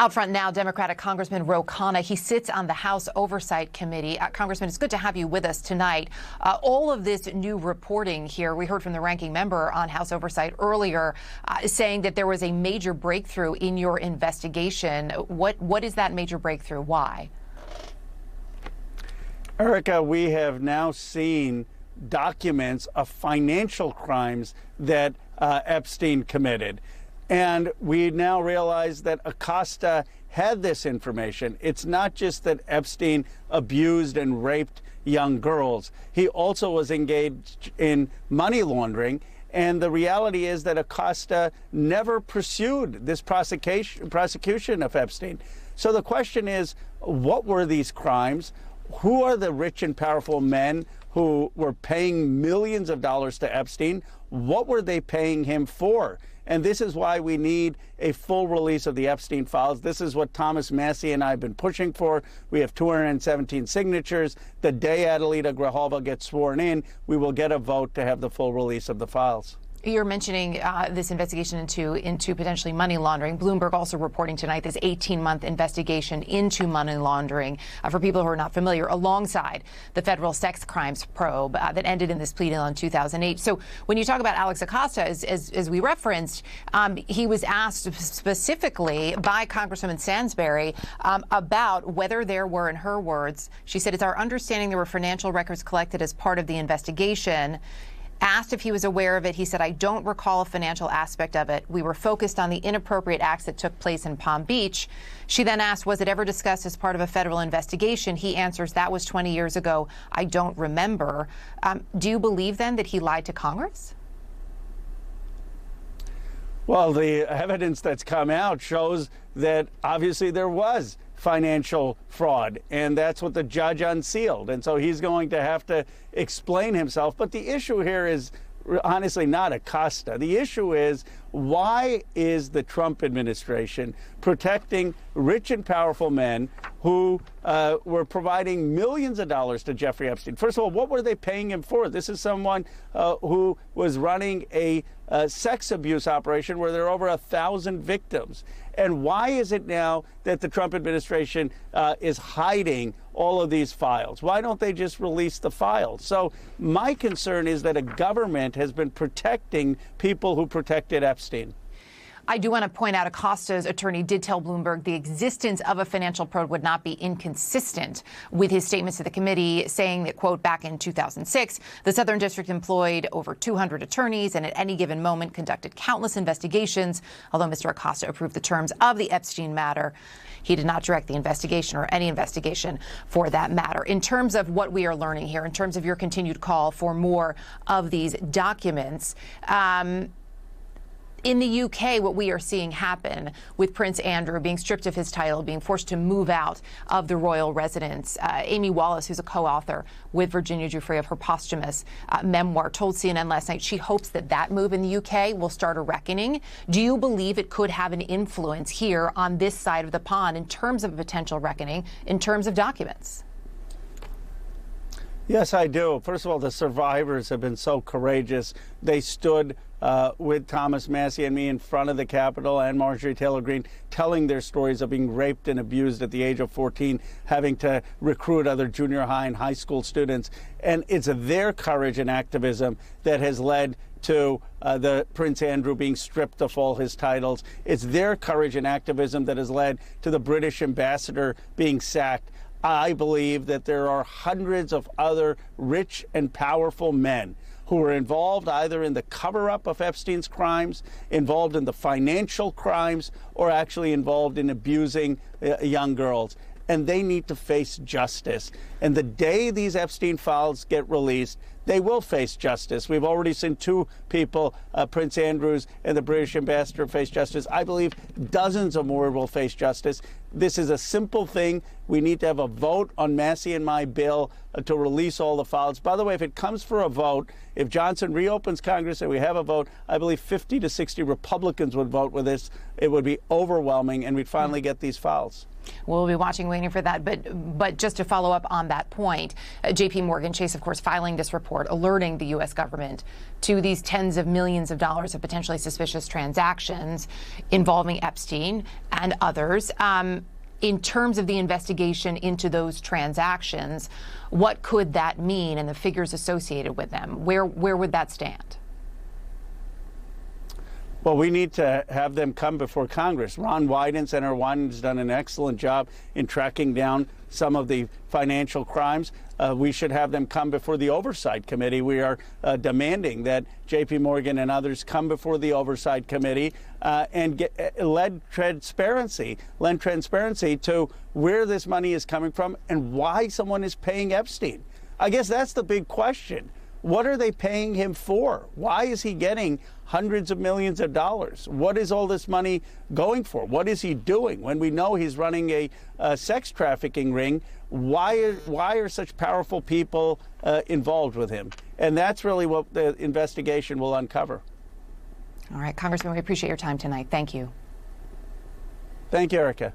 Out front now, Democratic Congressman Khanna. He sits on the House Oversight Committee. Congressman, it's good to have you with us tonight. All of this new reporting here, we heard from the ranking member on House Oversight earlier, saying that there was a major breakthrough in your investigation. What is that major breakthrough? Why? Erica, we have now seen documents of financial crimes that Epstein committed. And we now realize that Acosta had this information. It's not just that Epstein abused and raped young girls. He also was engaged in money laundering. And the reality is that Acosta never pursued this prosecution of Epstein. So the question is, what were these crimes? Who are the rich and powerful men who were paying millions of dollars to Epstein? What were they paying him for? And this is why we need a full release of the Epstein files. This is what Thomas Massie and I have been pushing for. We have 217 signatures. The day Adelita Grijalva gets sworn in, we will get a vote to have the full release of the files. You're mentioning this investigation into potentially money laundering. Bloomberg also reporting tonight this 18-month investigation into money laundering, for people who are not familiar, alongside the federal sex crimes probe that ended in this plea deal in 2008. So when you talk about Alex Acosta, as we referenced, he was asked specifically by Congresswoman Sansbury about whether there were, in her words, she said, "It's our understanding there were financial records collected as part of the investigation." Asked if he was aware of it, he said, "I don't recall a financial aspect of it. We were focused on the inappropriate acts that took place in Palm Beach." She then asked, "Was it ever discussed as part of a federal investigation?" He answers, "That was 20 years ago. I don't remember." Do you believe then that he lied to Congress? Well, the evidence that's come out shows that obviously there was financial fraud, and that's what the judge unsealed. And so he's going to have to explain himself. But the issue here is honestly not Acosta. The issue is, why is the Trump administration protecting rich and powerful men who were providing millions of dollars to Jeffrey Epstein? First of all, what were they paying him for? This is someone who was running a sex abuse operation where there are over 1,000 victims. And why is it now that the Trump administration is hiding all of these files? Why don't they just release the files? So my concern is that a government has been protecting people who protected Epstein. I do want to point out Acosta's attorney did tell Bloomberg the existence of a financial probe would not be inconsistent with his statements to the committee, saying that, quote, back in 2006, the Southern District employed over 200 attorneys and at any given moment conducted countless investigations. Although Mr. Acosta approved the terms of the Epstein matter, he did not direct the investigation or any investigation for that matter. In terms of what we are learning here, in terms of your continued call for more of these documents, in the UK, what we are seeing happen with Prince Andrew being stripped of his title, being forced to move out of the royal residence. Amy Wallace, who's a co-author with Virginia Giuffre of her posthumous memoir, told CNN last night she hopes that that move in the UK will start a reckoning. Do you believe it could have an influence here on this side of the pond in terms of a potential reckoning, in terms of documents? Yes, I do. First of all, the survivors have been so courageous. They stood with Thomas Massie and me in front of the Capitol, and Marjorie Taylor Greene, telling their stories of being raped and abused at the age of 14, having to recruit other junior high and high school students. And it's their courage and activism that has led to the Prince Andrew being stripped of all his titles. It's their courage and activism that has led to the British ambassador being sacked. I believe that there are hundreds of other rich and powerful men who were involved either in the cover-up of Epstein's crimes, involved in the financial crimes, or actually involved in abusing young girls. And they need to face justice. And the day these Epstein files get released, they will face justice. We've already seen two people, Prince Andrews and the British ambassador, face justice. I believe dozens of more will face justice. This is a simple thing. We need to have a vote on Massie and my bill to release all the files. By the way, if it comes for a vote, if Johnson reopens Congress and we have a vote, I believe 50 to 60 Republicans would vote with this. It would be overwhelming, and we'd finally get these files. We'll be watching, waiting for that. But just to follow up on that point, J.P. Morgan Chase, of course, filing this report report alerting the U.S. government to these tens of millions of dollars of potentially suspicious transactions involving Epstein and others. In terms of the investigation into those transactions, what could that mean and the figures associated with them? Where would that stand? Well, we need to have them come before Congress. Senator Wyden has done an excellent job in tracking down some of the financial crimes. We should have them come before the Oversight Committee. We are demanding that J.P. Morgan and others come before the Oversight Committee and lend transparency to where this money is coming from and why someone is paying Epstein. I guess that's the big question. What are they paying him for? Why is he getting hundreds of millions of dollars? What is all this money going for? What is he doing? When we know he's running a sex trafficking ring, why are such powerful people involved with him? And that's really what the investigation will uncover. All right, Congressman, we appreciate your time tonight. Thank you. Thank you, Erica.